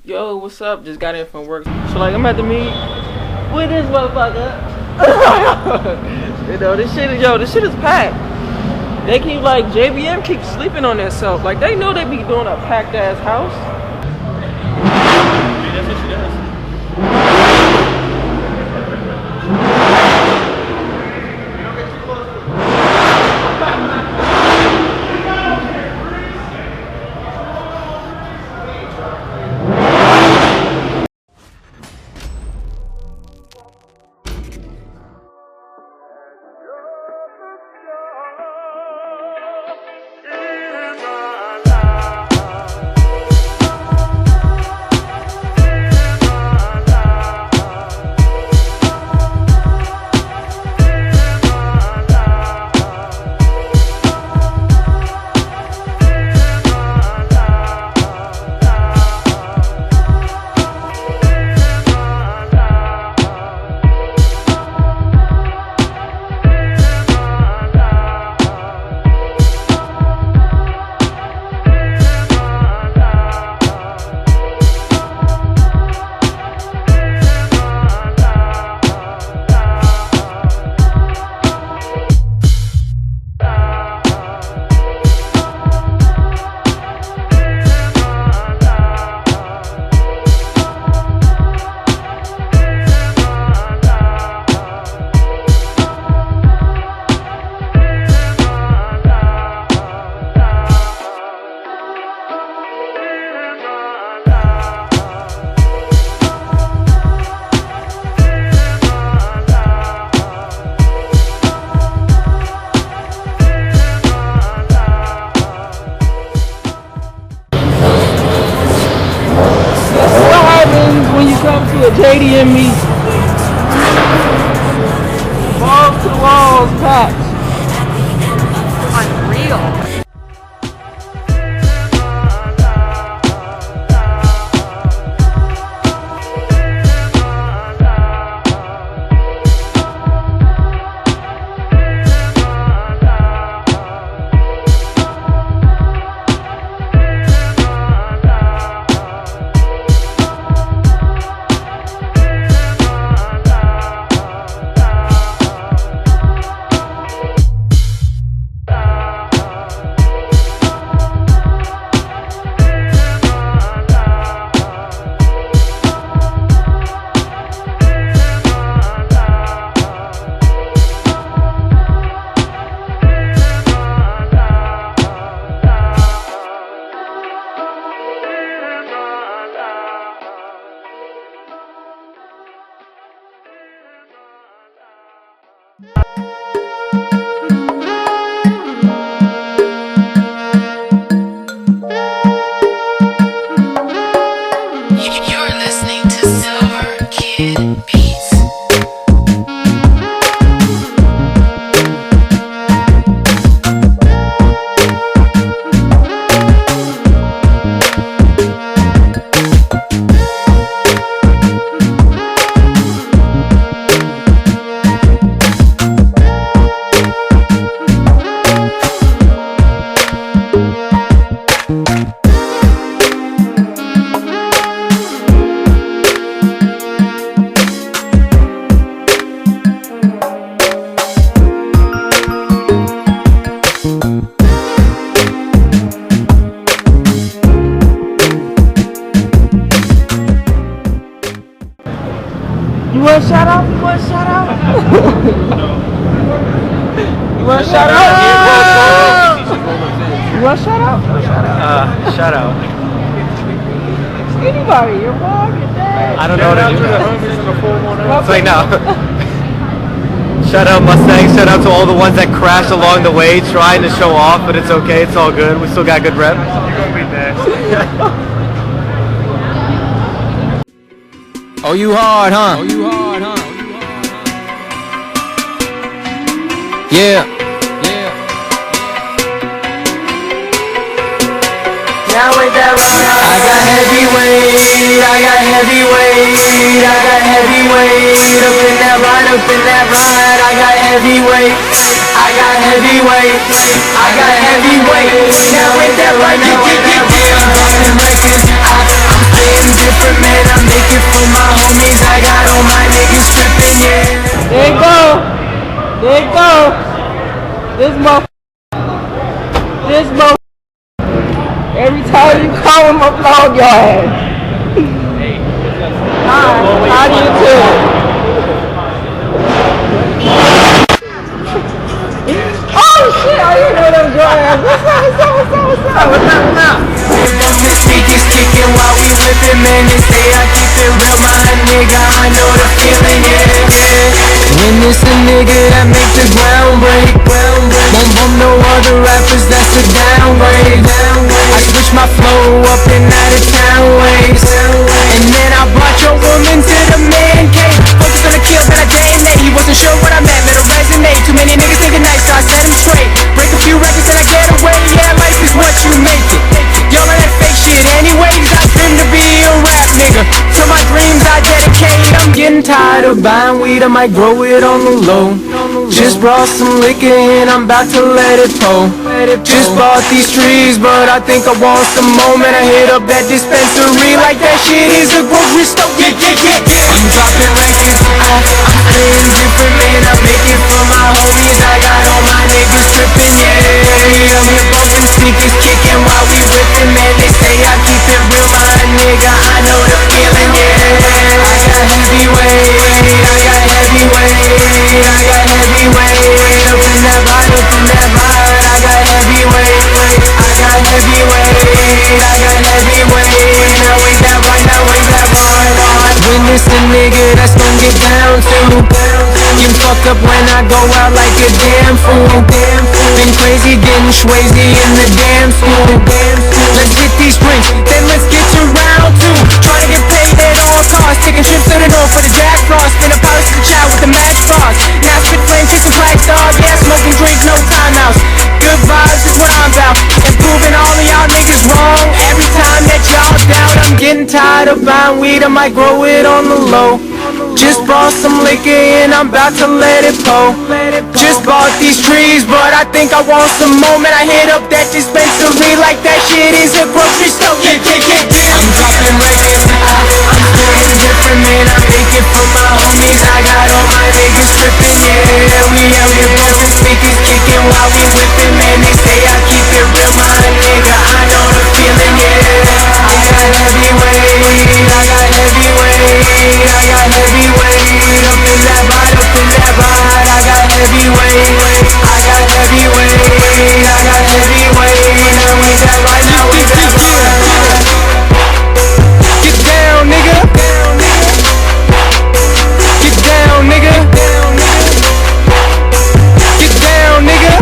Yo, what's up? Just got in from work. So like I'm at the meet with this motherfucker. You know, this shit is packed. They keep like JDM keep sleeping on themselves. Like they know they be doing a packed ass house. Yeah, that's what she does. A JDM meet. Balls to the walls, packed. Unreal. You're listening to Silver Kid Beats. You want a shout out? You want a shout out? You want a shout out? You want a shout out? Shout out. Anybody, your mom, your dad. I don't know what to do. It's like now. Shout out Mustang. Shout out to all the ones that crashed along the way trying to show off, but it's okay. It's all good. We still got good rep. You're gonna be nasty. Oh, you hard, huh? Yeah. Now with that run, I got heavyweight, I got heavyweight, I got heavyweight. Up in that ride, I got heavyweight, I got heavyweight, I got heavyweight. Now with that run, I'm dropping records, I'm staying different. you go. This motherfucker. Every time you call him, I'm vlog your ass. How do you too? Oh shit, I didn't know that was your ass. What's up? Speakers kicking while we whipping, man. They say I keep it real, my nigga. I know the feeling, yeah. When it's a nigga that make the ground break, won't bump no other rappers, that's a downgrade. I switch my flow up and out of town ways, and then I brought your woman to the man cave. Focus on the kill that I DNA. He wasn't sure what I meant, let it resonate. Too many niggas thinking nice, so I set him straight. Break a few records and I get away. Yeah, life is what you make it. Y'all on that fake shit anyways. I dream to be a rap nigga. To my dreams I dedicate. I'm getting tired of buying weed, I might grow it on the low. Just brought some liquor and I'm about to let it pour. Just bought these trees, but I think I want some more. Man, I hit up that dispensary like that shit is a grocery store. Yeah. I'm dropping records, I'm feeling different, man. I make it for my homies, I got all my niggas tripping, yeah. I'm here bumping speakers, kicking while we whipping, man. They say I keep it real, my nigga. I know the feeling, yeah. I got heavyweight, I got heavyweight, I got heavyweight. Up in that ride, up in that ride. I got heavyweight, I got heavyweight, I got heavyweight. Now wait that right, now wait that right. When it's a nigga that's gon' get down to, get fucked up when I go out like a damn fool. Been crazy getting Swayze in the damn school. Let's get these drinks, then let's get to round two. Trying to get paid at all costs, taking trips to the north for the Jack Frost. Been a polish to chow with the Max Frost. Now spit flame, chasing black dog. Yeah, smoking drink, no timeouts. Good vibes is what I'm about. Improving all of y'all niggas wrong. Every time that y'all doubt, I'm getting tired of buying weed, I might grow it on the low. Just bought some liquor and I'm about to let it pour. Just bought these trees, but I think I want some more. Man, I hit up that dispensary like that shit is a grocery store. Yeah. I'm dropping records, I'm feeling different, man. I make it for my homies, I got all my niggas tripping, yeah. We out here bumping speakers, kicking while we whipping, man. They say I keep it real, my nigga. I know the feeling, yeah. I got heavyweight, I got heavyweight, I got heavyweight. Up in that ride, up in that ride. I got heavyweight, I got heavyweight, I got heavyweight. Now we that right, now we that right. Get down, nigga. Get down, nigga. Get down, nigga.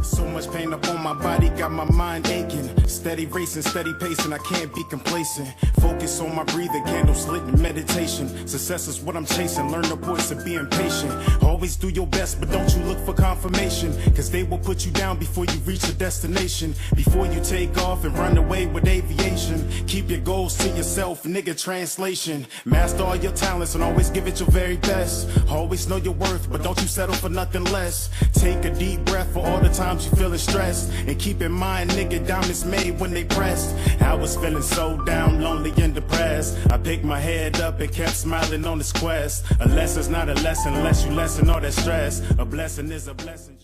So much pain up on my body, got my mind aching. Steady racing, steady pacing, I can't be complacent. Focus on my breathing, candles lit in meditation. Success is what I'm chasing, learn the voice of being patient. Always do your best, but don't you look for confirmation, cause they will put you down before you reach the destination. Before you take off and run away with aviation, keep your goals to yourself, nigga, translation. Master all your talents and always give it your very best. Always know your worth, but don't you settle for nothing less. Take a deep breath for all the times you feeling stressed, and keep in mind, nigga, diamonds made when they pressed. I was feeling so down, lonely and depressed. I picked my head up and kept smiling on this quest. A lesson's not a lesson unless you lessen all that stress. A blessing is a blessing.